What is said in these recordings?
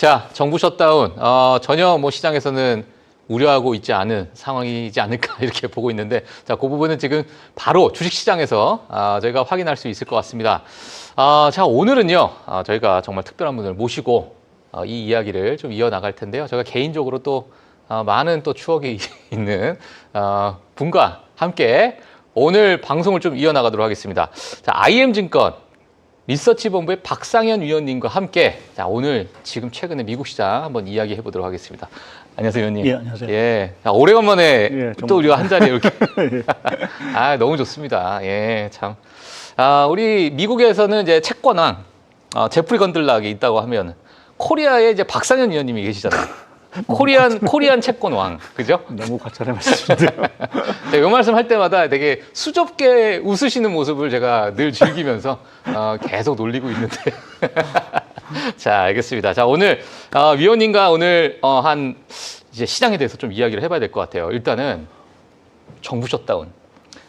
자, 정부 셧다운 전혀 뭐 시장에서는 우려하고 있지 않은 상황이지 않을까 이렇게 보고 있는데, 자, 그 부분은 지금 바로 주식시장에서 저희가 확인할 수 있을 것 같습니다. 자, 오늘은요 저희가 정말 특별한 분을 모시고 이 이야기를 좀 이어나갈 텐데요. 제가 개인적으로 또 많은 또 추억이 있는 분과 함께 오늘 방송을 좀 이어나가도록 하겠습니다. 자, IM증권 리서치본부의 박상현 위원님과 함께 자, 오늘 지금 최근에 미국 시장 한번 이야기해 보도록 하겠습니다. 안녕하세요, 위원님. 예, 안녕하세요. 예, 자, 오래간만에 예, 또 우리가 한 자리에 이렇게. 예. 너무 좋습니다. 예, 참. 우리 미국에서는 이제 채권왕, 제프리 건들락이 있다고 하면 코리아에 이제 박상현 위원님이 계시잖아요. 코리안 채권 왕, 그죠? 너무 과찬의 말씀인데요. 이 말씀 할 때마다 되게 수줍게 웃으시는 모습을 제가 늘 즐기면서 계속 놀리고 있는데. 자, 알겠습니다. 자, 오늘 위원님과 오늘 이제 시장에 대해서 좀 이야기를 해봐야 될 것 같아요. 일단은 정부 셧다운.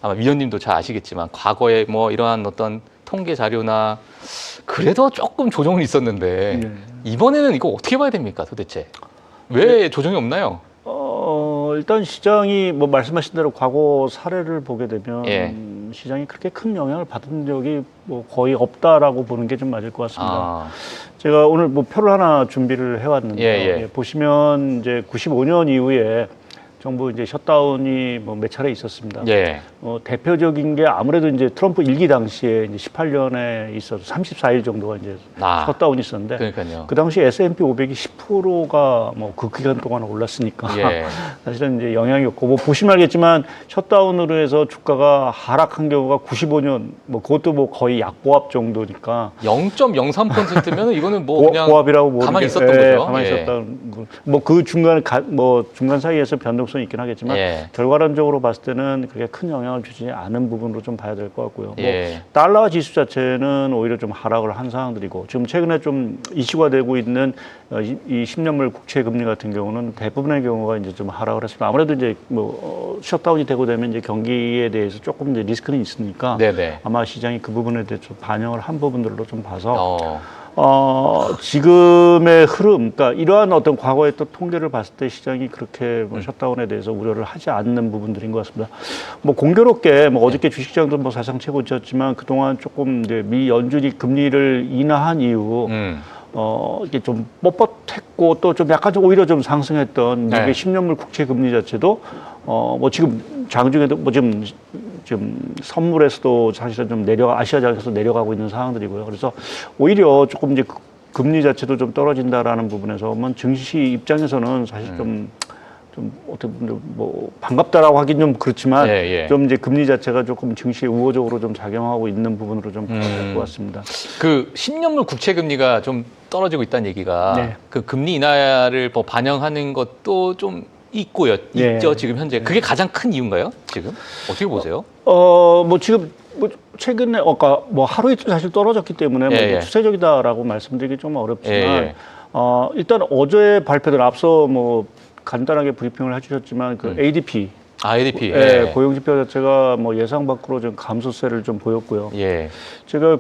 아마 위원님도 잘 아시겠지만 과거에 뭐 이러한 어떤 통계 자료나 그래도 조금 조정은 있었는데 예. 이번에는 이거 어떻게 봐야 됩니까, 도대체? 왜 조정이 없나요? 일단 시장이 뭐 말씀하신 대로 과거 사례를 보게 되면 예. 시장이 그렇게 큰 영향을 받은 적이 뭐 거의 없다라고 보는 게 좀 맞을 것 같습니다. 제가 오늘 뭐 표를 하나 준비를 해왔는데요. 예. 보시면 이제 95년 이후에 정부 이제 셧다운이 뭐 몇 차례 있었습니다. 예. 대표적인 게 아무래도 이제 트럼프 일기 당시에 이제 18년에 있어서 34일 정도가 이제 셧다운이 있었는데, 그러니까요. 그 당시 S&P 500이 10%가 뭐 그 기간 동안 올랐으니까 예. 사실은 이제 영향이 없고, 뭐 보시면 알겠지만 셧다운으로 해서 주가가 하락한 경우가 95년 뭐 그것도 뭐 거의 약보합 정도니까 0.03%면 이거는 뭐 그냥 고압이라고 가만히 있었던 예, 거죠. 가만히 예. 있었던 뭐 그 중간 뭐 중간 사이에서 변동성이 있긴 하겠지만 예. 결과론적으로 봤을 때는 그렇게 큰 영향을 주지 않은 부분으로 좀 봐야 될 것 같고요. 예. 뭐 달러 지수 자체는 오히려 좀 하락을 한 상황들이고, 지금 최근에 좀 이슈가 되고 있는 이 10년물 국채 금리 같은 경우는 대부분의 경우가 이제 좀 하락을 했습니다. 아무래도 이제 뭐 셧다운이 되고 되면 이제 경기에 대해서 조금 이제 리스크는 있으니까 네네. 아마 시장이 그 부분에 대해서 좀 반영을 한 부분들로 좀 봐서 지금의 흐름, 그러니까 이러한 어떤 과거의 또 통계를 봤을 때 시장이 그렇게 뭐 셧다운에 대해서 우려를 하지 않는 부분들인 것 같습니다. 뭐 공교롭게 뭐 어저께 주식시장도 뭐 사상 최고치였지만 그동안 조금 이제 미 연준이 금리를 인하한 이후 이게 좀 뻣뻣했고 또 좀 약간 좀 오히려 좀 상승했던 미국의 10년물 국채 금리 자체도 뭐 지금 장중에도 뭐 지금 선물에서도 사실은 좀 아시아장에서 내려가고 있는 상황들이고요. 그래서 오히려 조금 이제 금리 자체도 좀 떨어진다라는 부분에서 증시 입장에서는 사실 좀 어떻게 보면 뭐 반갑다라고 하긴 좀 그렇지만 좀 이제 금리 자체가 조금 증시에 우호적으로 좀 작용하고 있는 부분으로 좀 봐야 될 것 같습니다. 그 10년물 국채 금리가 좀 떨어지고 있다는 얘기가 그 금리 인하를 뭐 반영하는 것도 좀 있죠, 지금 현재. 그게 가장 큰 이유인가요, 지금? 어떻게 보세요? 뭐 지금 뭐 최근에 뭐 하루 이틀 사실 떨어졌기 때문에 뭐 추세적이다라고 말씀드리기 좀 어렵지만 일단 어제 발표된 앞서 뭐 간단하게 브리핑을 해주셨지만 그 ADP 고용지표 자체가 뭐 예상 밖으로 좀 감소세를 좀 보였고요. 제가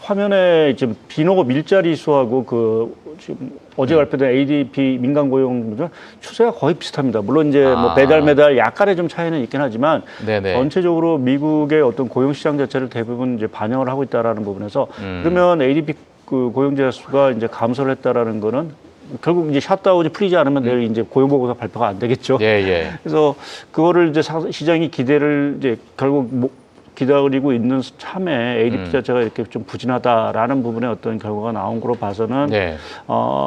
화면에 지금 비노고 밀자리 수하고 지금 어제 발표된 ADP 민간 고용 추세가 거의 비슷합니다. 물론 이제 뭐 매달 약간의 좀 차이는 있긴 하지만 전체적으로 미국의 어떤 고용 시장 자체를 대부분 이제 반영을 하고 있다라는 부분에서 그러면 ADP 그 고용자 수가 이제 감소를 했다라는 거는 결국 이제 셧다운이 풀리지 않으면 내일 이제 고용보고서 발표가 안 되겠죠. 그래서 그거를 이제 시장이 기대를 이제 결국 기다리고 있는 참에 ADP 자체가 이렇게 좀 부진하다라는 부분의 어떤 결과가 나온 거로 봐서는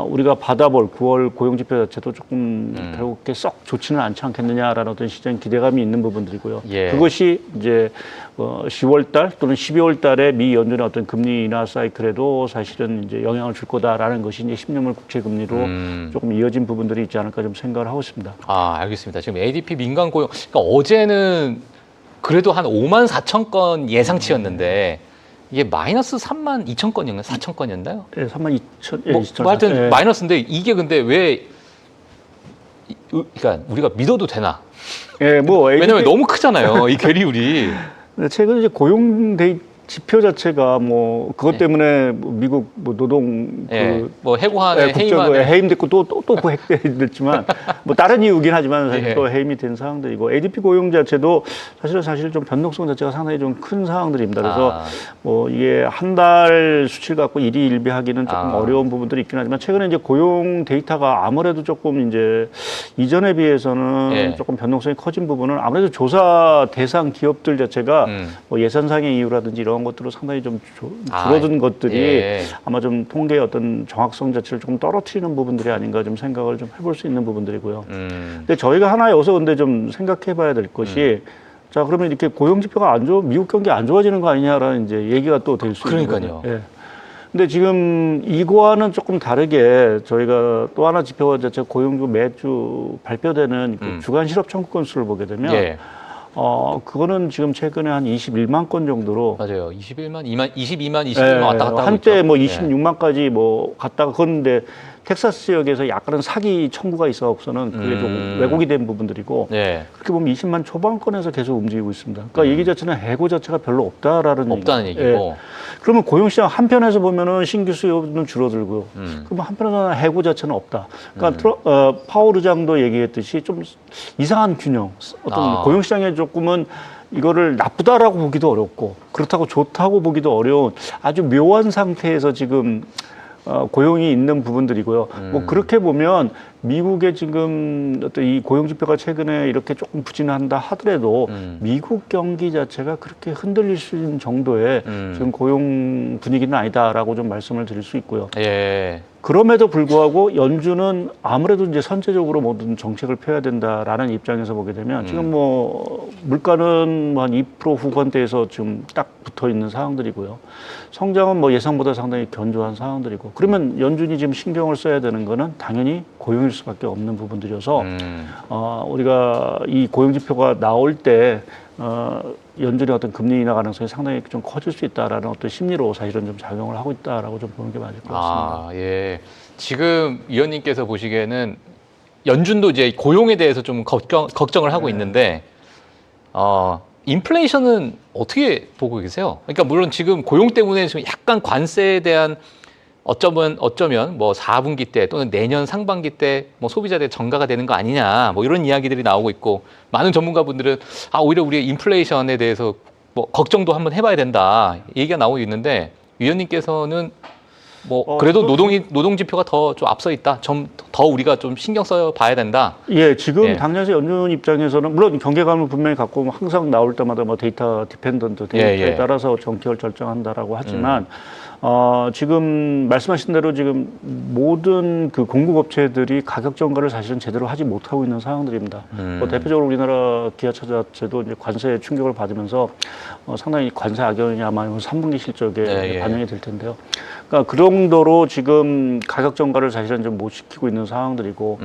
우리가 받아볼 9월 고용지표 자체도 조금 결국 썩 좋지는 않지 않겠느냐라는 어떤 시장 기대감이 있는 부분들이고요. 그것이 이제 10월달 또는 12월달에 미 연준의 어떤 금리 인하 사이클에도 사실은 이제 영향을 줄 거다라는 것이 이제 10년물 국채 금리로 조금 이어진 부분들이 있지 않을까 좀 생각을 하고 있습니다. 알겠습니다. 지금 ADP 민간 고용, 그러니까 어제는 그래도 한 5만 4천 건 예상치였는데 이게 마이너스 3만 2천 건이었나요? 4천 건이었나요? 네, 3만 2천. 뭐 하여튼 마이너스인데 이게 근데 왜 그러니까 우리가 믿어도 되나? 뭐 왜냐면 너무 크잖아요, 이 괴리율이. 최근 이제 고용 지표 자체가 뭐 그것 때문에 뭐 미국 뭐 노동 뭐 해고한의 국정에 해임됐고 또 해임됐지만 뭐 다른 이유긴 하지만 사실 또 해임이 된 사항들이고 ADP 고용 자체도 사실 좀 변동성 자체가 상당히 좀 큰 사항들입니다. 그래서 뭐 이게 한 달 수치를 갖고 일희일비하기는 조금 어려운 부분들이 있긴 하지만 최근에 이제 고용 데이터가 아무래도 조금 이제 이전에 비해서는 조금 변동성이 커진 부분은 아무래도 조사 대상 기업들 자체가 뭐 예산상의 이유라든지 이런 것들로 상당히 좀 줄어든 것들이 아마 좀 통계의 어떤 정확성 자체를 조금 떨어뜨리는 부분들이 아닌가 좀 생각을 좀 해볼 수 있는 부분들이고요. 근데 저희가 하나 여기서 근데 좀 생각해봐야 될 것이 자 그러면 이렇게 고용 지표가 미국 경기 안 좋아지는 거 아니냐라는 이제 얘기가 또 될 수 있는 거예요. 근데 지금 이거와는 조금 다르게 저희가 또 하나 지표 자체 고용주 매주 발표되는 그 주간 실업 청구 건수를 보게 되면 그거는 지금 최근에 한 21만 건 정도로. 맞아요. 22만 왔다 갔다 하고 한때 있죠. 뭐 26만까지 뭐 갔다가 그런데 텍사스 지역에서 약간은 사기 청구가 있어서는 그게 좀 왜곡이 된 부분들이고 그렇게 보면 20만 초반권에서 계속 움직이고 있습니다. 그러니까 얘기 자체는 해고 자체가 별로 없다는 얘기고. 그러면 고용시장 한편에서 보면은 신규 수요는 줄어들고요. 그러면 한편에서는 해고 자체는 없다. 그러니까 파월 의장도 얘기했듯이 좀 이상한 균형. 어떤 고용시장에 조금은 이거를 나쁘다라고 보기도 어렵고 그렇다고 좋다고 보기도 어려운 아주 묘한 상태에서 지금 고용이 있는 부분들이고요. 뭐 그렇게 보면 미국의 지금 어떤 이 고용 지표가 최근에 이렇게 조금 부진한다 하더라도 미국 경기 자체가 그렇게 흔들릴 수 있는 정도의 지금 고용 분위기는 아니다라고 좀 말씀을 드릴 수 있고요. 그럼에도 불구하고 연준은 아무래도 이제 선제적으로 모든 정책을 펴야 된다라는 입장에서 보게 되면 지금 뭐 물가는 한 2% 후반대에서 지금 딱 붙어 있는 상황들이고요. 성장은 뭐 예상보다 상당히 견조한 상황들이고 그러면 연준이 지금 신경을 써야 되는 거는 당연히 고용일 수밖에 없는 부분들이어서 우리가 이 고용 지표가 나올 때 연준의 어떤 금리 인하 가능성이 상당히 좀 커질 수 있다라는 어떤 심리로 사실은 좀 작용을 하고 있다라고 좀 보는 게 맞을 것 같습니다. 지금 위원님께서 보시기에는 연준도 이제 고용에 대해서 좀 걱정을 하고 있는데 인플레이션은 어떻게 보고 계세요? 그러니까 물론 지금 고용 때문에 지금 약간 관세에 대한 어쩌면 뭐 4분기 때 또는 내년 상반기 때 뭐 소비자들 정가가 되는 거 아니냐 뭐 이런 이야기들이 나오고 있고 많은 전문가분들은 오히려 우리 인플레이션에 대해서 뭐 걱정도 한번 해봐야 된다 얘기가 나오고 있는데 위원님께서는 뭐 그래도 노동 지표가 더 좀 앞서 있다. 좀 더 우리가 좀 신경 써 봐야 된다. 지금 당장에서 연준 입장에서는 물론 경계감을 분명히 갖고 항상 나올 때마다 뭐 데이터 디펜던트 데이터에 따라서 정책을 결정한다라고 하지만 지금 말씀하신 대로 지금 모든 그 공급업체들이 가격 정가를 사실은 제대로 하지 못하고 있는 상황들입니다. 뭐 대표적으로 우리나라 기아차 자체도 이제 관세 충격을 받으면서 상당히 관세 악영향이 아마 3분기 실적에 반영이 될 텐데요. 그러니까 그 정도로 지금 가격 정가를 사실은 좀 못 시키고 있는 상황들이고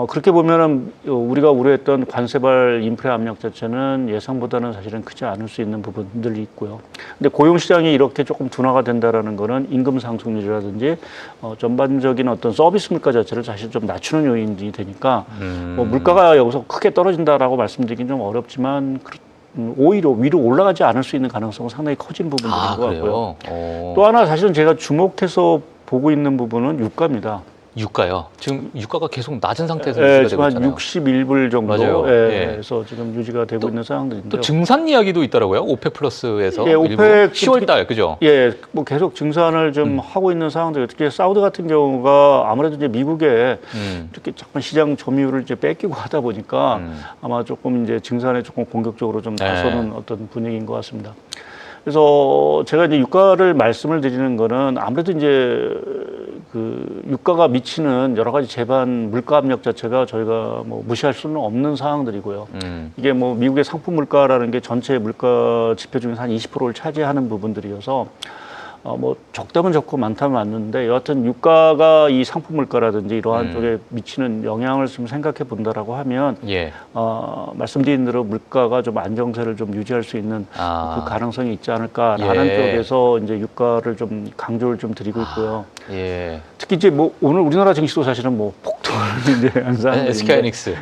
그렇게 보면은 우리가 우려했던 관세발 인플레 압력 자체는 예상보다는 사실은 크지 않을 수 있는 부분들이 있고요. 근데 고용 시장이 이렇게 조금 둔화가 된다라는 거는 임금 상승률이라든지 전반적인 어떤 서비스 물가 자체를 사실 좀 낮추는 요인이 되니까 뭐 물가가 여기서 크게 떨어진다라고 말씀드리긴 좀 어렵지만 오히려 위로 올라가지 않을 수 있는 가능성은 상당히 커진 부분들인 것 같고요. 또 하나 사실은 제가 주목해서 보고 있는 부분은 유가입니다. 유가요? 지금 유가가 계속 낮은 상태에서 유지가 지금 되고 있잖아요. 한 61불 정도에서 지금 유지가 되고 있는 상황들인데요. 또 증산 이야기도 있더라고요. 오펙 플러스에서 오펙 10월달 그죠? 뭐 계속 증산을 좀 하고 있는 상황들. 특히 사우디 같은 경우가 아무래도 이제 미국에 이렇게 잠깐 시장 점유율을 이제 뺏기고 하다 보니까 아마 조금 이제 증산에 조금 공격적으로 좀 나서는 어떤 분위기인 것 같습니다. 그래서 제가 이제 유가를 말씀을 드리는 거는 아무래도 이제 그 유가가 미치는 여러 가지 제반 물가 압력 자체가 저희가 뭐 무시할 수는 없는 상황들이고요. 이게 뭐 미국의 상품 물가라는 게 전체 물가 지표 중에서 한 20%를 차지하는 부분들이어서 뭐 적다면 적고 많다면 많는데 여하튼 유가가 이 상품 물가라든지 이러한 쪽에 미치는 영향을 좀 생각해 본다라고 하면 말씀드린 대로 물가가 좀 안정세를 좀 유지할 수 있는 그 가능성이 있지 않을까라는 쪽에서 이제 유가를 좀 강조를 좀 드리고 있고요. 특히 이제 뭐 오늘 우리나라 증시도 사실은 뭐 폭등을 이제 한 상황인데 SK 하이닉스.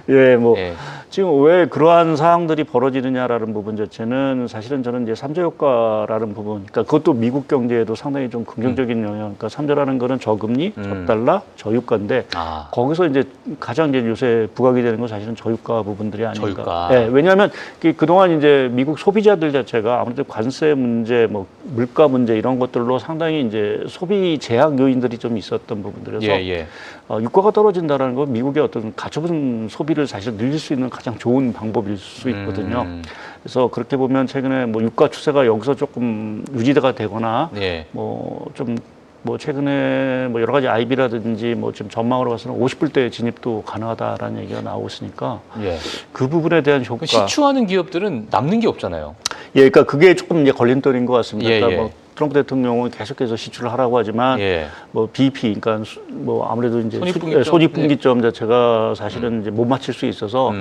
지금 왜 그러한 상황들이 벌어지느냐라는 부분 자체는 사실은 저는 이제 삼자 효과라는 부분, 그러니까 그것도 미국 경제에도 상당히 좀 긍정적인 영향. 그러니까 삼자라는 거는 저금리, 저달러, 저유가인데 거기서 이제 가장 이제 요새 부각이 되는 건 사실은 저유가 부분들이 아닌가. 저유가. 네, 왜냐하면 그동안 이제 미국 소비자들 자체가 아무래도 관세 문제, 뭐 물가 문제 이런 것들로 상당히 이제 소비 제약 요인들이 좀 있었던 부분들에서 유가가 떨어진다는 건 미국의 어떤 가처분 소비를 사실 늘릴 수 있는 가장 좋은 방법일 수 있거든요. 그래서 그렇게 보면 최근에 뭐 유가 추세가 여기서 조금 유지가 되거나 뭐 최근에 뭐 여러 가지 IB라든지 뭐 지금 전망으로 봐서는 50불대 진입도 가능하다라는 얘기가 나오고 있으니까 그 부분에 대한 효과. 시추하는 기업들은 남는 게 없잖아요. 예, 그러니까 그게 조금 이제 걸림돌인 것 같습니다. 그러니까 뭐 트럼프 대통령은 계속해서 시출을 하라고 하지만 뭐 BP, 그러니까 뭐 아무래도 이제 손익분기점 자체가 사실은 이제 못 맞출 수 있어서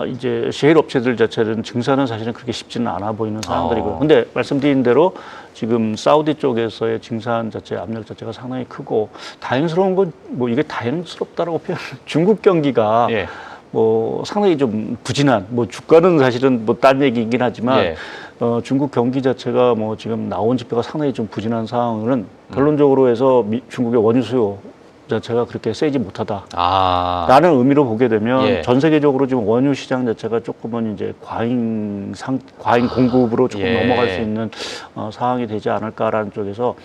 이제 셰일 업체들 자체는 증산은 사실은 그렇게 쉽지는 않아 보이는 상황들이고요. 근데 말씀드린 대로 지금 사우디 쪽에서의 증산 자체 압력 자체가 상당히 크고 다행스러운 건 뭐 이게 다행스럽다라고 표현. 중국 경기가 뭐 상당히 좀 부진한, 뭐 주가는 사실은 뭐 딴 얘기이긴 하지만 중국 경기 자체가 뭐 지금 나온 지표가 상당히 좀 부진한 상황은 결론적으로 해서 중국의 원유 수요 자체가 그렇게 세지 못하다. 라는 의미로 보게 되면 전 세계적으로 지금 원유 시장 자체가 조금은 이제 과잉 공급으로 조금 넘어갈 수 있는 상황이 되지 않을까라는 쪽에서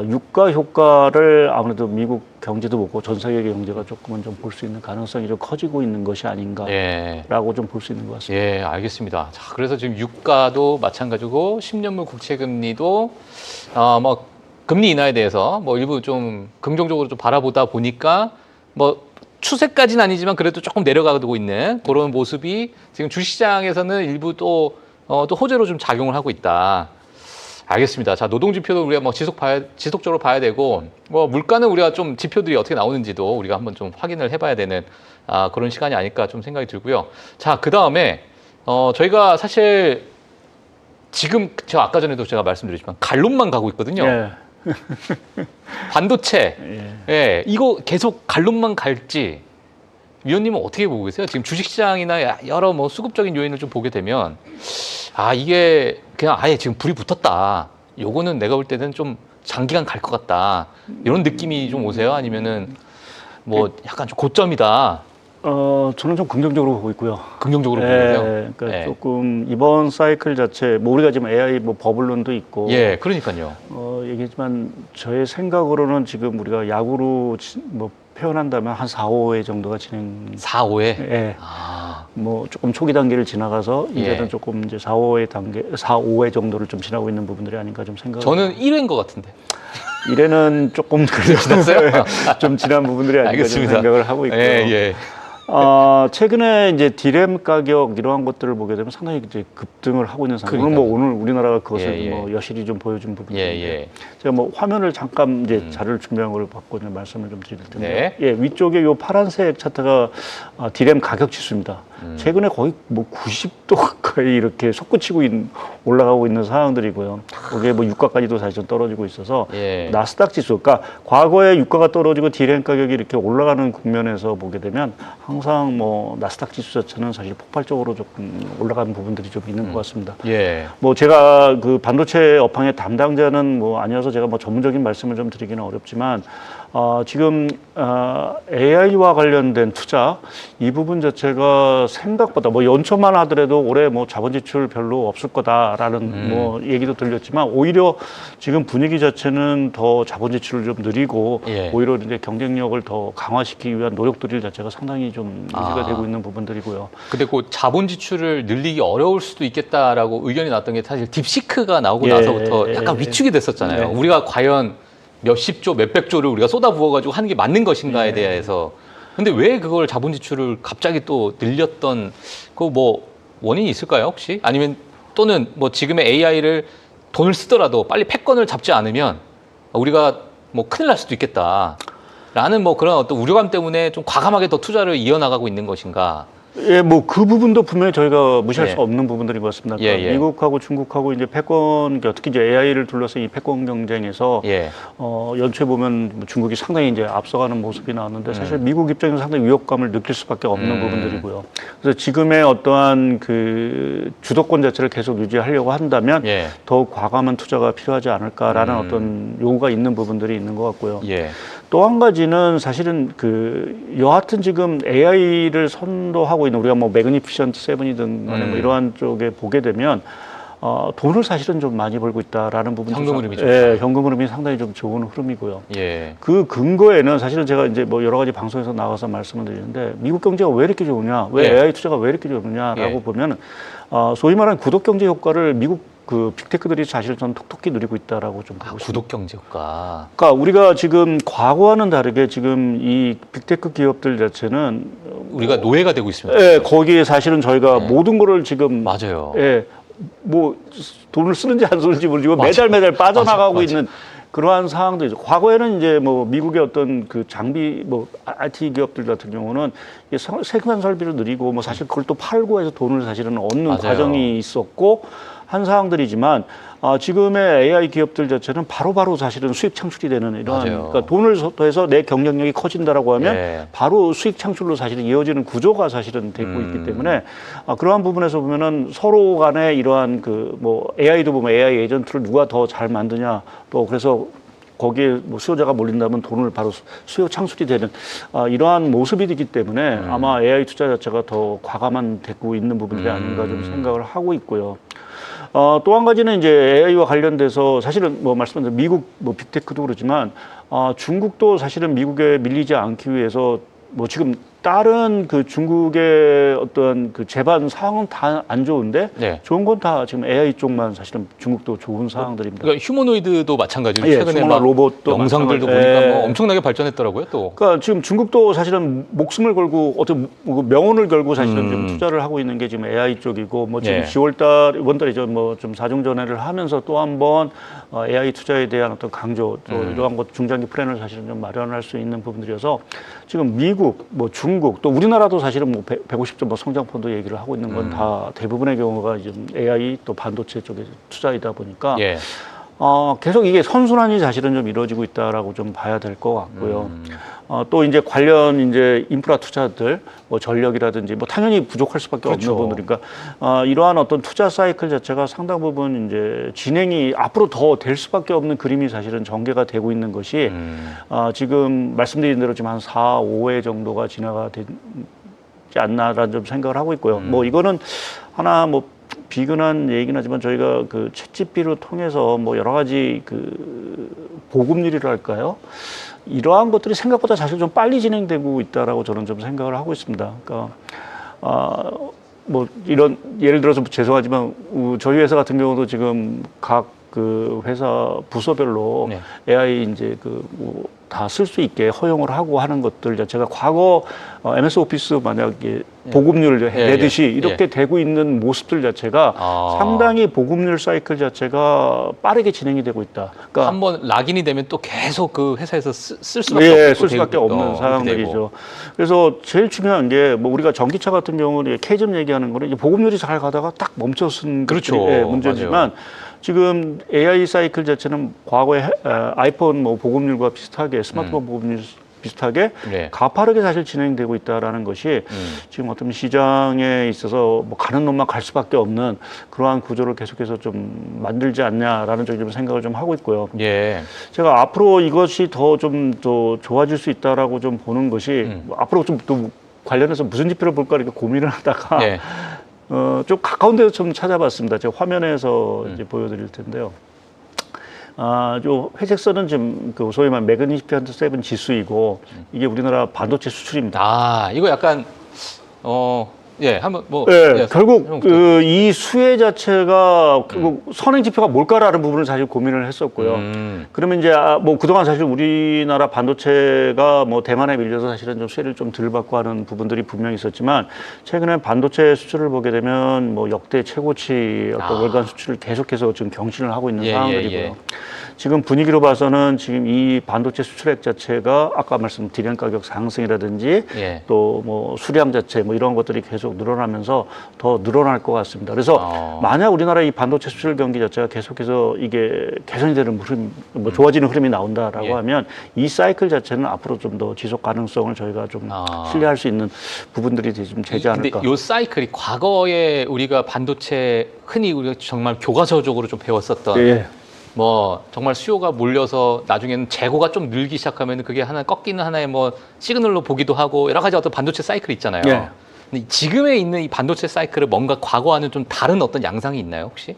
유가 효과를 아무래도 미국 경제도 보고 전 세계 경제가 조금은 좀 볼 수 있는 가능성이 좀 커지고 있는 것이 아닌가라고 좀 볼 수 있는 것 같습니다. 예, 알겠습니다. 자, 그래서 지금 유가도 마찬가지고 10년물 국채 금리도 뭐 금리 인하에 대해서 뭐 일부 좀 긍정적으로 좀 바라보다 보니까 뭐 추세까지는 아니지만 그래도 조금 내려가고 있는 그런 모습이 지금 주식시장에서는 일부 또 호재로 좀 작용을 하고 있다. 알겠습니다. 자, 노동지표도 우리가 뭐 지속적으로 봐야 되고, 뭐 물가는 우리가 좀 지표들이 어떻게 나오는지도 우리가 한번 좀 확인을 해봐야 되는 그런 시간이 아닐까 좀 생각이 들고요. 자, 그 다음에 저희가 사실 지금 제가 아까 전에도 제가 말씀드렸지만 갈론만 가고 있거든요. 반도체, 이거 계속 갈론만 갈지 위원님은 어떻게 보고 계세요? 지금 주식시장이나 여러 뭐 수급적인 요인을 좀 보게 되면 이게 그냥 아예 지금 불이 붙었다. 요거는 내가 볼 때는 좀 장기간 갈 것 같다. 이런 느낌이 좀 오세요? 아니면은 뭐 약간 좀 고점이다. 저는 좀 긍정적으로 보고 있고요. 긍정적으로 보고 계세요? 그러니까 조금 이번 사이클 자체, 뭐 우리가 지금 AI 뭐 버블론도 있고. 그러니까요. 얘기했지만 저의 생각으로는 지금 우리가 야구로 뭐 표현한다면 한 4, 5회 정도가 진행. 4, 5회? 뭐 조금 초기 단계를 지나가서 이제는 조금 이제 4, 5회 단계, 4, 5회 정도를 좀 지나고 있는 부분들이 아닌가 좀 생각. 저는 1회인 것 같은데. 1회는 조금 지났어요. 좀 지난 부분들이 아닌가 좀 생각을 하고 있고요. 최근에 이제 디램 가격 이러한 것들을 보게 되면 상당히 이제 급등을 하고 있는 상황. 물론 뭐 오늘 우리나라가 그것을 뭐 여실히 좀 보여준 부분인데 제가 뭐 화면을 잠깐 이제 자료를 준비한 걸 받고 이제 말씀을 좀 드릴 텐데 위쪽에 요 파란색 차트가 디램 가격 지수입니다. 최근에 거의 뭐 90도 가까이 이렇게 솟구치고 올라가고 있는 상황들이고요. 거기에 뭐 유가까지도 사실 좀 떨어지고 있어서 나스닥 지수, 그러니까 과거에 유가가 떨어지고 디램 가격이 이렇게 올라가는 국면에서 보게 되면 항상 뭐 나스닥 지수 자체는 사실 폭발적으로 조금 올라가는 부분들이 좀 있는 것 같습니다. 뭐 제가 그 반도체 업황의 담당자는 뭐 아니어서 제가 뭐 전문적인 말씀을 좀 드리기는 어렵지만 지금 AI와 관련된 투자 이 부분 자체가 생각보다 뭐 연초만 하더라도 올해 뭐 자본 지출 별로 없을 거다라는 뭐 얘기도 들렸지만 오히려 지금 분위기 자체는 더 자본 지출을 좀 늘리고 오히려 이제 경쟁력을 더 강화시키기 위한 노력들이 자체가 상당히 좀 유지가 되고 있는 부분들이고요. 근데 그 자본 지출을 늘리기 어려울 수도 있겠다라고 의견이 나왔던 게 사실 딥시크가 나오고 나서부터 약간 위축이 됐었잖아요. 우리가 과연 몇십조, 몇백조를 우리가 쏟아부어가지고 하는 게 맞는 것인가에 대해서. 근데 왜 그걸 자본 지출을 갑자기 또 늘렸던 그 뭐 원인이 있을까요, 혹시? 아니면 또는 뭐 지금의 AI를 돈을 쓰더라도 빨리 패권을 잡지 않으면 우리가 뭐 큰일 날 수도 있겠다라는 뭐 그런 어떤 우려감 때문에 좀 과감하게 더 투자를 이어나가고 있는 것인가? 예, 뭐 그 부분도 분명히 저희가 무시할 예. 수 없는 부분들인 것 같습니다. 그러니까 예, 예. 미국하고 중국하고 이제 패권, 특히 이제 AI를 둘러싼 이 패권 경쟁에서 예. 연초에 보면 뭐 중국이 상당히 이제 앞서가는 모습이 나왔는데 사실 미국 입장에서 상당히 위협감을 느낄 수밖에 없는 부분들이고요. 그래서 지금의 어떠한 그 주도권 자체를 계속 유지하려고 한다면 예. 더욱 과감한 투자가 필요하지 않을까라는 어떤 요구가 있는 부분들이 있는 것 같고요. 예. 또 한 가지는 사실은 그 여하튼 지금 AI를 선도하고 있는 우리가 뭐 매그니피션트 세븐이든 간에 뭐 이러한 쪽에 보게 되면 돈을 사실은 좀 많이 벌고 있다라는 부분이 현금 흐름이 좋다. 예, 현금 흐름이 상당히 좀 좋은 흐름이고요. 예. 그 근거에는 사실은 제가 이제 뭐 여러 가지 방송에서 나와서 말씀을 드리는데 미국 경제가 왜 이렇게 좋으냐, 왜 예. AI 투자가 왜 이렇게 좋으냐라고 예. 보면 소위 말하는 구독 경제 효과를 미국 그 빅테크들이 사실 전 톡톡히 누리고 있다라고 좀 보고 있습니다. 구독 경제 효과. 그러니까 우리가 지금 과거와는 다르게 지금 이 빅테크 기업들 자체는 우리가 노예가 되고 있습니다. 예, 거기에 사실은 저희가 네. 모든 거를 지금 맞아요. 예, 뭐 돈을 쓰는지 안 쓰는지 모르지만 맞아. 매달 빠져나가고 맞아. 있는 그러한 상황도 있죠. 과거에는 이제 뭐 미국의 어떤 그 장비 뭐 IT 기업들 같은 경우는 생산 설비를 늘리고 뭐 사실 그걸 또 팔고 해서 돈을 사실은 얻는 맞아요. 과정이 있었고 한 상황들이지만 지금의 AI 기업들 자체는 바로바로 사실은 수익 창출이 되는 이러한 맞아요. 그러니까 돈을 더해서 내 경쟁력이 커진다라고 하면 예. 바로 수익 창출로 사실은 이어지는 구조가 사실은 되고 있기 때문에 그러한 부분에서 보면은 서로 간에 이러한 그 뭐 AI도 보면 AI 에이전트를 누가 더 잘 만드냐 또 그래서 거기에 뭐 수요자가 몰린다면 돈을 바로 수요 창출이 되는 이러한 모습이 있기 때문에 아마 AI 투자 자체가 더 과감한 되고 있는 부분이 아닌가 좀 생각을 하고 있고요. 또 한 가지는 이제 AI와 관련돼서 사실은 뭐 말씀드린 미국 뭐 빅테크도 그렇지만 중국도 사실은 미국에 밀리지 않기 위해서 뭐 지금 다른 그 중국의 어떤 그 제반 상황은 다 안 좋은데 네. 좋은 건 다 지금 AI 쪽만 사실은 중국도 좋은 상황들입니다. 그러니까 휴머노이드도 마찬가지로 예, 최근에 휴머노이드 막 로봇도 영상들도 마찬가지. 보니까 뭐 예. 엄청나게 발전했더라고요. 또. 그러니까 지금 중국도 사실은 목숨을 걸고 어떤 명운을 걸고 사실은 좀 투자를 하고 있는 게 지금 AI 쪽이고 뭐 지금 예. 10월달 이번달이죠 뭐 좀 사중전회를 하면서 또 한번 AI 투자에 대한 어떤 강조 또 이러한 것 중장기 플랜을 사실은 좀 마련할 수 있는 부분들이어서 지금 미국 뭐 중국 또 우리나라도 사실은 뭐 150조 뭐 성장펀드 얘기를 하고 있는 건 다 대부분의 경우가 이제 AI 또 반도체 쪽에 투자이다 보니까 예. 계속 이게 선순환이 사실은 좀 이루어지고 있다라고 좀 봐야 될 것 같고요. 또 이제 관련 이제 인프라 투자들, 뭐 전력이라든지 뭐 당연히 부족할 수밖에 그렇죠. 없는 부분이니까 이러한 어떤 투자 사이클 자체가 상당 부분 이제 진행이 앞으로 더 될 수밖에 없는 그림이 사실은 전개가 되고 있는 것이 지금 말씀드린 대로 지금 한 4, 5회 정도가 진화가 되지 않나라는 좀 생각을 하고 있고요. 뭐 이거는 하나 뭐 비근한 얘기긴 하지만 저희가 그 챗GPT를 통해서 뭐 여러 가지 그 보급률이라 할까요? 이러한 것들이 생각보다 사실 좀 빨리 진행되고 있다라고 저는 좀 생각을 하고 있습니다. 그러니까 뭐 이런 예를 들어서 죄송하지만 저희 회사 같은 경우도 지금 각 그 회사 부서별로 네. AI 이제 그 뭐 다 쓸 수 있게 허용을 하고 하는 것들 자체가 과거 MS 오피스 만약에 보급률을 내듯이 이렇게 되고 있는 모습들 자체가 상당히 보급률 사이클 자체가 빠르게 진행이 되고 있다. 그러니까 한번 락인이 되면 또 계속 그 회사에서 쓸 수밖에 쓸 수밖에 없는 상황들이죠. 그래서 제일 중요한 게 뭐 우리가 전기차 같은 경우는 K점 얘기하는 거는 이제 보급률이 잘 가다가 딱 멈춰선 그렇죠. 문제지만 맞아요. 지금 AI 사이클 자체는 과거에 아이폰 뭐 보급률과 비슷하게 스마트폰 보급률 비슷하게 네. 가파르게 사실 진행되고 있다라는 것이 지금 어떤 시장에 있어서 뭐 가는 놈만 갈 수밖에 없는 그러한 구조를 계속해서 좀 만들지 않냐라는 쪽에 좀 생각을 좀 하고 있고요. 예. 제가 앞으로 이것이 더 좀 더 좋아질 수 있다라고 좀 보는 것이 뭐 앞으로 좀 또 관련해서 무슨 지표를 볼까 이렇게 고민을 하다가 네. 좀 가까운 데서 좀 찾아봤습니다. 제가 화면에서 이제 보여드릴 텐데요. 요 회색선은 지금 그 소위 말하는 매그니피션트 세븐 지수이고 이게 우리나라 반도체 수출입니다. 이거 약간 예, 한번 뭐 네, 결국 이 수혜 자체가 선행 지표가 뭘까라는 부분을 사실 고민을 했었고요. 그러면 이제 뭐 그동안 사실 우리나라 반도체가 뭐 대만에 밀려서 사실은 좀 수혜를 좀 덜 받고 하는 부분들이 분명히 있었지만 최근에 반도체 수출을 보게 되면 뭐 역대 최고치 어떤 월간 수출을 계속해서 지금 경신을 하고 있는 상황들이고요. 지금 분위기로 봐서는 지금 이 반도체 수출액 자체가 아까 말씀 디램 가격 상승이라든지 또 뭐 수량 자체 뭐 이런 것들이 계속 계속 늘어나면서 더 늘어날 것 같습니다. 그래서 만약 우리나라 이 반도체 수출 경기 자체가 계속해서 이게 개선이 되는 흐름, 뭐 좋아지는 흐름이 나온다라고 예. 하면 이 사이클 자체는 앞으로 좀 더 지속 가능성을 저희가 좀 신뢰할 수 있는 부분들이 좀 되지 않을까. 근데 이 사이클이 과거에 우리가 반도체 흔히 우리가 정말 교과서적으로 좀 배웠었던 예. 뭐 정말 수요가 몰려서 나중에는 재고가 좀 늘기 시작하면 그게 하나 꺾이는 하나의 뭐 시그널로 보기도 하고 여러 가지 어떤 반도체 사이클이 있잖아요. 예. 근데 지금에 있는 이 반도체 사이클을 뭔가 과거와는 좀 다른 어떤 양상이 있나요, 혹시?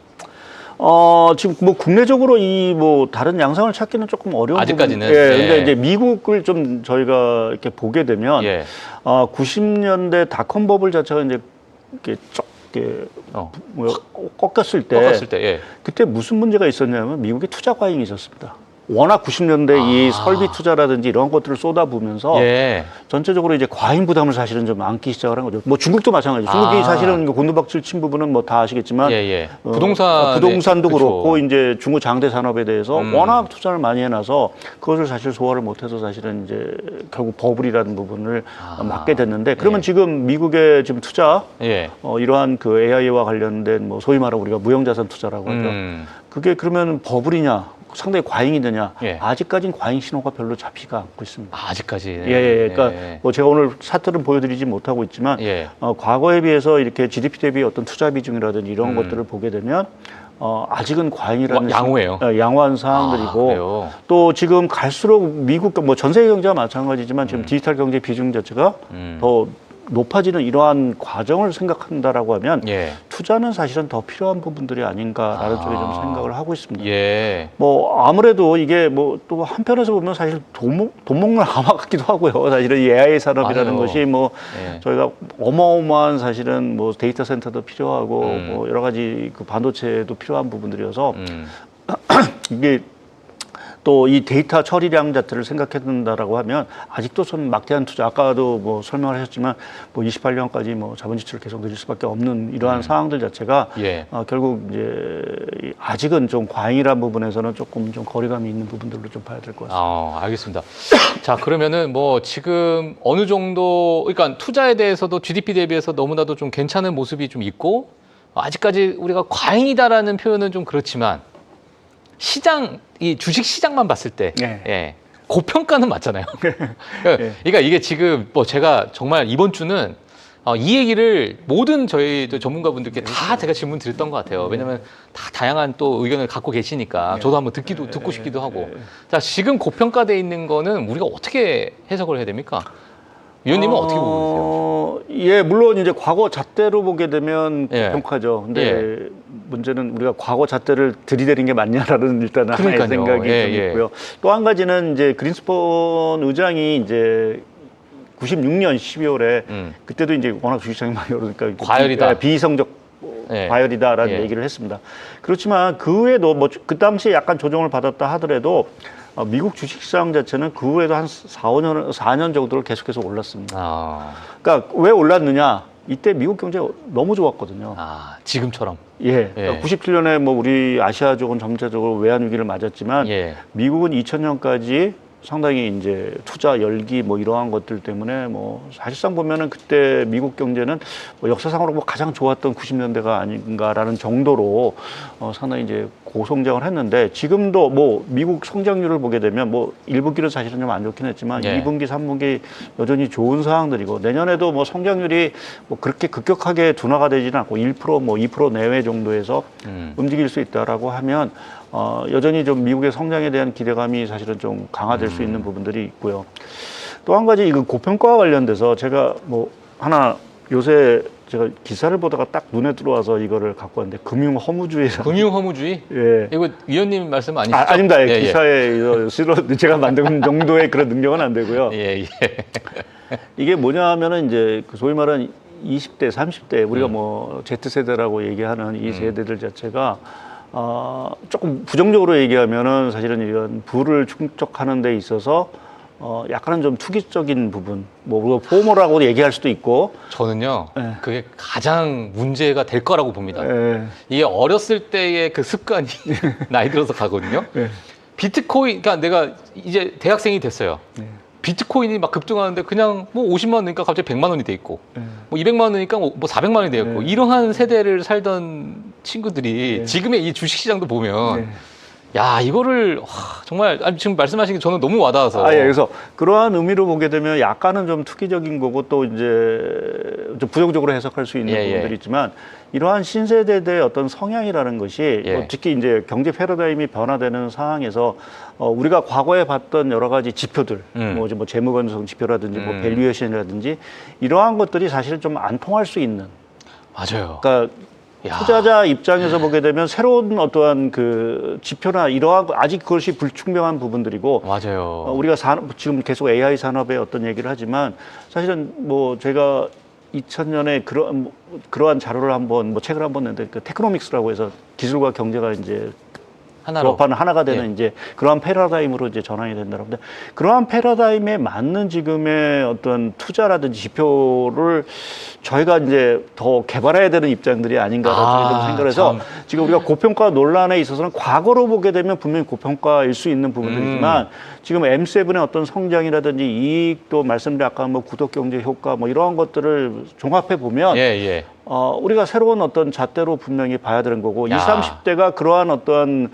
지금 뭐 국내적으로 이 뭐 다른 양상을 찾기는 조금 어려운 아직까지는. 부분. 예. 예. 근데 이제 미국을 좀 저희가 이렇게 보게 되면 예. 90년대 닷컴 버블 자체가 이제 이렇게 꺾였을 때, 예. 그때 무슨 문제가 있었냐면 미국에 투자 과잉이 있었습니다. 워낙 90년대 이 설비 투자라든지 이런 것들을 쏟아부으면서 예. 전체적으로 이제 과잉 부담을 사실은 좀 안기 시작을 한 거죠. 뭐 중국도 마찬가지죠. 중국이 사실은 곤두박질 친 부분은 뭐 다 아시겠지만 부동산도 그쵸. 그렇고 이제 중국 장대 산업에 대해서 워낙 투자를 많이 해놔서 그것을 사실 소화를 못해서 사실은 이제 결국 버블이라는 부분을 맞게 됐는데 그러면 지금 미국의 지금 투자 이러한 그 AI와 관련된 뭐 소위 말하는 우리가 무형자산 투자라고 하죠. 그게 그러면 버블이냐? 상당히 과잉이 되냐? 아직까지는 과잉 신호가 별로 잡히가 않고 있습니다. 아직까지. 그러니까 뭐 제가 오늘 차트를 보여드리지 못하고 있지만 과거에 비해서 이렇게 GDP 대비 어떤 투자 비중이라든지 이런 것들을 보게 되면 아직은 과잉이라는 양호해요. 양호한 상황들이고 또 지금 갈수록 미국 뭐 전 세계 경제가 마찬가지지만 지금 디지털 경제 비중 자체가 더 높아지는 이러한 과정을 생각한다라고 하면 투자는 사실은 더 필요한 부분들이 아닌가라는 쪽에 좀 생각을 하고 있습니다. 뭐 아무래도 이게 뭐 또 한편에서 보면 사실 돈 먹는 하마 같기도 하고요. 사실은 이 AI 산업이라는 것이 뭐 저희가 어마어마한 사실은 뭐 데이터 센터도 필요하고 뭐 여러 가지 그 반도체도 필요한 부분들이어서 이게 또 이 데이터 처리량 자체를 생각한다라고 하면 아직도 좀 막대한 투자, 아까도 뭐 설명을 하셨지만 뭐 28년까지 뭐 자본 지출을 계속 늘릴 수밖에 없는 이러한 상황들 자체가 결국 이제 아직은 좀 과잉이라는 부분에서는 조금 좀 거리감이 있는 부분들로 좀 봐야 될 것 같습니다. 알겠습니다. 자, 그러면은 뭐 지금 어느 정도, 그러니까 투자에 대해서도 GDP 대비해서 너무나도 좀 괜찮은 모습이 좀 있고 아직까지 우리가 과잉이다라는 표현은 좀 그렇지만 시장, 이 주식 시장만 봤을 때, 고평가는 맞잖아요. 그러니까 이게 지금 뭐 제가 정말 이번 주는 이 얘기를 모든 저희 전문가분들께 다 제가 질문 드렸던 것 같아요. 왜냐하면 다 다양한 또 의견을 갖고 계시니까 저도 한번 듣고 싶기도 하고. 자, 지금 고평가돼 있는 거는 우리가 어떻게 해석을 해야 됩니까? 위원님은 어떻게 보고 계세요? 물론 이제 과거 잣대로 보게 되면 고평가죠. 근데 문제는 우리가 과거 잣대를 들이대는 게 맞냐라는 일단 하나의 생각이 좀 있고요. 또 한 가지는 이제 그린스폰 의장이 이제 96년 12월에 그때도 이제 워낙 주식시장이 많이 오르니까 과열이다. 비이성적 과열이다라는 얘기를 했습니다. 그렇지만 그 외에도 뭐 그 당시에 약간 조정을 받았다 하더라도 미국 주식시장 자체는 그 후에도 한 4년 정도를 계속해서 올랐습니다. 그러니까 왜 올랐느냐? 이때 미국 경제가 너무 좋았거든요. 지금처럼. 그러니까 97년에 뭐 우리 아시아 쪽은 전체적으로 외환 위기를 맞았지만 미국은 2000년까지 상당히 이제 투자 열기 뭐 이러한 것들 때문에 뭐 사실상 보면은 그때 미국 경제는 뭐 역사상으로 뭐 가장 좋았던 90년대가 아닌가라는 정도로 상당히 이제 고성장을 했는데 지금도 뭐 미국 성장률을 보게 되면 뭐 1분기는 사실은 좀 안 좋긴 했지만 2분기, 3분기 여전히 좋은 상황들이고 내년에도 뭐 성장률이 뭐 그렇게 급격하게 둔화가 되지는 않고 1% 뭐 2% 내외 정도에서 움직일 수 있다라고 하면 여전히 좀 미국의 성장에 대한 기대감이 사실은 좀 강화될 수 있는 부분들이 있고요. 또 한 가지 이거 고평가와 관련돼서 제가 뭐 하나 요새 제가 기사를 보다가 딱 눈에 들어와서 이거를 갖고 왔는데 금융 허무주의. 금융 허무주의? 이거 위원님 말씀 아니시죠? 아닙니다. 기사에 제가 만든 정도의 그런 능력은 안 되고요. 이게 뭐냐면은 이제 그 소위 말하는 20대, 30대 우리가 뭐 Z세대라고 얘기하는 이 세대들 자체가 조금 부정적으로 얘기하면은 사실은 이런 부를 충족하는 데 있어서 약간은 좀 투기적인 부분, 뭐 포모라고 얘기할 수도 있고. 저는요, 그게 가장 문제가 될 거라고 봅니다. 이게 어렸을 때의 그 습관이 나이 들어서 가거든요. 비트코인, 그러니까 내가 이제 대학생이 됐어요. 비트코인이 막 급등하는데 그냥 뭐 50만 원 넣으니까 갑자기 100만 원이 돼 있고 뭐 200만 원 넣으니까 뭐 400만 원이 돼 있고 이러한 세대를 살던 친구들이 지금의 이 주식시장도 보면 야, 이거를 정말 지금 말씀하신 게 저는 너무 와닿아서. 예, 그래서 그러한 의미로 보게 되면 약간은 좀 투기적인 거고 또 이제 좀 부정적으로 해석할 수 있는 부분들이 있지만 이러한 신세대들의 어떤 성향이라는 것이 뭐 특히 이제 경제 패러다임이 변화되는 상황에서 우리가 과거에 봤던 여러 가지 지표들, 뭐 재무 건성 지표라든지 뭐 밸류에이션이라든지 이러한 것들이 사실 좀 안 통할 수 있는. 맞아요. 그러니까 투자자 입장에서 보게 되면 새로운 어떠한 그 지표나 이러한 아직 그것이 불충명한 부분들이고 맞아요. 우리가 지금 계속 AI 산업의 어떤 얘기를 하지만 사실은 뭐 제가 2000년에 그러한 자료를 한번 뭐 책을 한번 냈는데 그 테크노믹스라고 해서 기술과 경제가 이제 조합하는 하나가 되는 이제 그러한 패러다임으로 이제 전환이 된다고 하는데 그러한 패러다임에 맞는 지금의 어떤 투자라든지 지표를 저희가 이제 더 개발해야 되는 입장들이 아닌가라는 생각을 해서 지금 우리가 고평가 논란에 있어서는 과거로 보게 되면 분명히 고평가일 수 있는 부분들이지만 지금 M7의 어떤 성장이라든지 이익도 말씀드린 아까 뭐 구독경제 효과 뭐 이러한 것들을 종합해 보면 우리가 새로운 어떤 잣대로 분명히 봐야 되는 거고 20, 30대가 그러한 어떤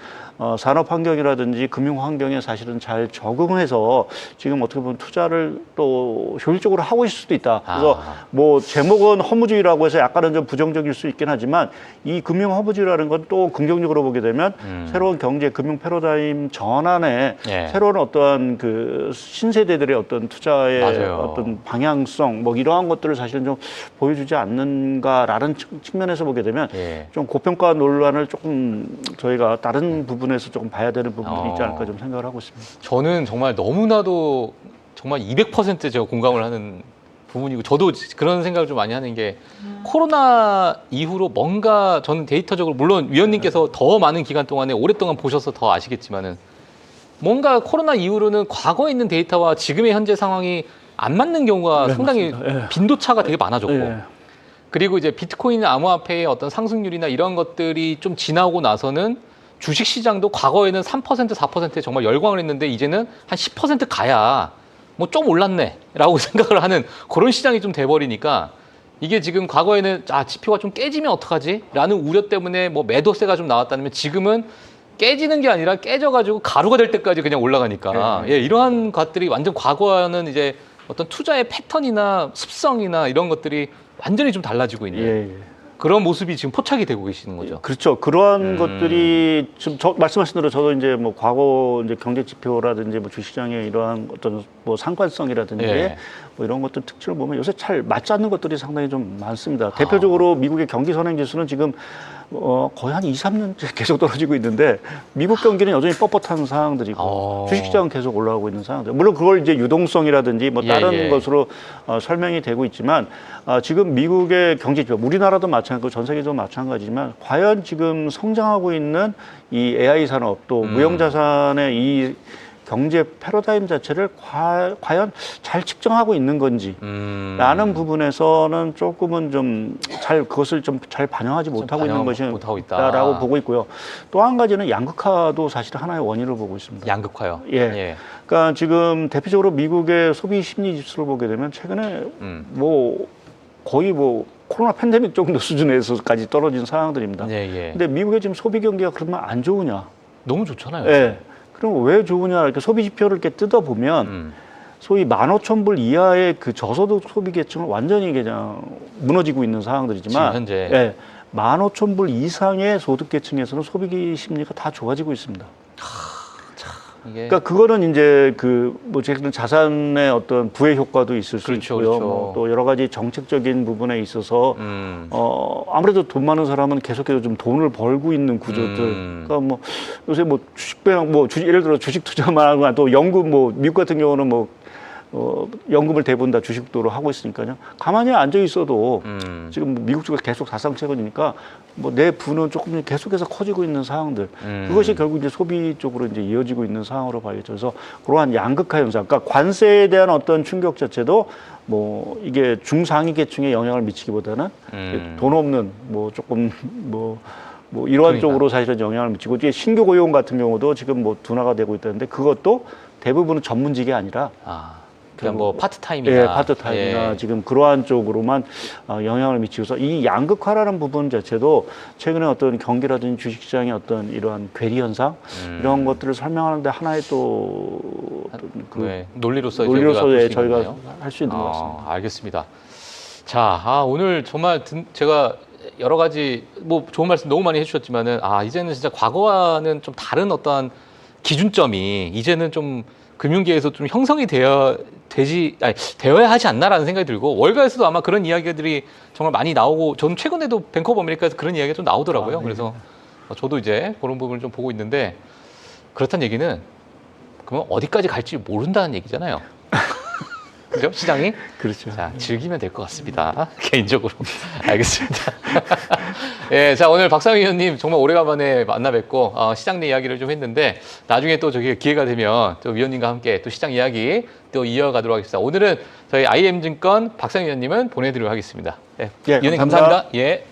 산업 환경이라든지 금융 환경에 사실은 잘 적응해서 지금 어떻게 보면 투자를 또 효율적으로 하고 있을 수도 있다. 그래서 뭐 제목은 허무주의라고 해서 약간은 좀 부정적일 수 있긴 하지만 이 금융 허무주의라는 건 또 긍정적으로 보게 되면 새로운 경제 금융 패러다임 전환에 새로운 어떠한 그 신세대들의 어떤 투자의 어떤 방향성 뭐 이러한 것들을 사실은 좀 보여주지 않는가라는 측면에서 보게 되면 좀 고평가 논란을 조금 저희가 다른 부분에서 조금 봐야 되는 부분들이 있지 않을까 좀 생각을 하고 있습니다. 저는 정말 너무나도 정말 200% 제가 공감을 하는 부분이고 저도 그런 생각을 좀 많이 하는 게 코로나 이후로 뭔가 저는 데이터적으로 물론 위원님께서 더 많은 기간 동안에 오랫동안 보셔서 더 아시겠지만은 뭔가 코로나 이후로는 과거에 있는 데이터와 지금의 현재 상황이 안 맞는 경우가 상당히 빈도차가 되게 많아졌고 그리고 이제 비트코인 암호화폐의 어떤 상승률이나 이런 것들이 좀 지나고 나서는 주식시장도 과거에는 3% 4%에 정말 열광을 했는데 이제는 한 10% 가야 뭐 좀 올랐네 라고 생각을 하는 그런 시장이 좀 돼버리니까 이게 지금 과거에는 지표가 좀 깨지면 어떡하지? 라는 우려 때문에 뭐 매도세가 좀 나왔다면 지금은 깨지는 게 아니라 깨져가지고 가루가 될 때까지 그냥 올라가니까 이러한 것들이 완전 과거와는 이제 어떤 투자의 패턴이나 습성이나 이런 것들이 완전히 좀 달라지고 있는 그런 모습이 지금 포착이 되고 계시는 거죠. 그렇죠. 그러한 것들이 지금 말씀하신 대로 저도 이제 뭐 과거 이제 경제 지표라든지 뭐 주시장의 이러한 어떤 뭐 상관성이라든지 뭐 이런 것들 특징을 보면 요새 잘 맞지 않는 것들이 상당히 좀 많습니다. 대표적으로 미국의 경기 선행 지수는 지금 거의 한 2, 3년째 계속 떨어지고 있는데 미국 경기는 여전히 뻣뻣한 상황들이고 주식시장은 계속 올라가고 있는 상황들. 물론 그걸 이제 유동성이라든지 뭐 다른 것으로 설명이 되고 있지만 지금 미국의 경제 지표, 우리나라도 마찬가지고 전 세계도 마찬가지지만 과연 지금 성장하고 있는 이 AI 산업 또 무형자산의 이 경제 패러다임 자체를 과연 잘 측정하고 있는 건지 라는 부분에서는 조금은 좀 그것을 좀 잘 반영하지 못하고 있는 것이라고 보고 있고요. 또 한 가지는 양극화도 사실 하나의 원인을 보고 있습니다. 양극화요? 그러니까 지금 대표적으로 미국의 소비 심리 지수를 보게 되면 최근에 뭐 거의 뭐 코로나 팬데믹 정도 수준에서까지 떨어진 상황들입니다. 근데 미국의 지금 소비 경기가 그러면 안 좋으냐? 너무 좋잖아요. 그럼 왜 좋으냐? 이렇게 소비 지표를 이렇게 뜯어보면 소위 15,000불 이하의 그 저소득 소비 계층은 완전히 그냥 무너지고 있는 상황들이지만 지금 현재 15,000불 이상의 소득 계층에서는 소비 심리가 다 좋아지고 있습니다. 그러니까 그거는 이제 뭐 제가 자산의 어떤 부의 효과도 있을 수 있고요. 뭐 또 여러 가지 정책적인 부분에 있어서 아무래도 돈 많은 사람은 계속해서 좀 돈을 벌고 있는 구조들. 그러니까 뭐 요새 뭐 주식배당 예를 들어 주식 투자만 하고 또 연금 뭐 미국 같은 경우는 뭐 연금을 대부분 다 주식도로 하고 있으니까요. 가만히 앉아 있어도 지금 미국 쪽에 계속 사상채권이니까 뭐 내 부는 조금 계속해서 커지고 있는 상황들. 그것이 결국 이제 소비 쪽으로 이제 이어지고 있는 상황으로 봐야겠죠. 그래서 그러한 양극화 현상. 그러니까 관세에 대한 어떤 충격 자체도 뭐 이게 중상위 계층에 영향을 미치기보다는 돈 없는 뭐 조금 뭐 이러한 쪽으로 사실은 영향을 미치고 이제 신규 고용 같은 경우도 지금 뭐 둔화가 되고 있다는데 그것도 대부분은 전문직이 아니라 그냥 뭐 파트타임이나 예, 파트타임이나 지금 그러한 쪽으로만 영향을 미치고서 이 양극화라는 부분 자체도 최근에 어떤 경기라든지 주식시장의 어떤 이러한 괴리 현상 이런 것들을 설명하는데 하나의 또 논리로서 저희가 할 수 있는 것 같습니다. 알겠습니다. 자, 오늘 정말 제가 여러 가지 뭐 좋은 말씀 너무 많이 해주셨지만은 이제는 진짜 과거와는 좀 다른 어떠한 기준점이 이제는 좀 금융계에서 좀 형성이 되어야 하지 않나라는 생각이 들고 월가에서도 아마 그런 이야기들이 정말 많이 나오고 저는 최근에도 뱅크 오브 아메리카에서 그런 이야기가 좀 나오더라고요. 네. 그래서 저도 이제 그런 부분을 좀 보고 있는데 그렇다는 얘기는 그러면 어디까지 갈지 모른다는 얘기잖아요. 그죠? 시장이? 그렇죠. 자, 즐기면 될 것 같습니다. 개인적으로. 알겠습니다. 예, 자, 오늘 박상희 의원님 정말 오래간만에 만나 뵙고, 시장 내 이야기를 좀 했는데, 나중에 또 저기 기회가 되면 또 위원님과 함께 또 시장 이야기 또 이어가도록 하겠습니다. 오늘은 저희 IM증권 박상희 의원님은 보내드리도록 하겠습니다. 예, 예, 위원님 감사합니다. 감사합니다. 예.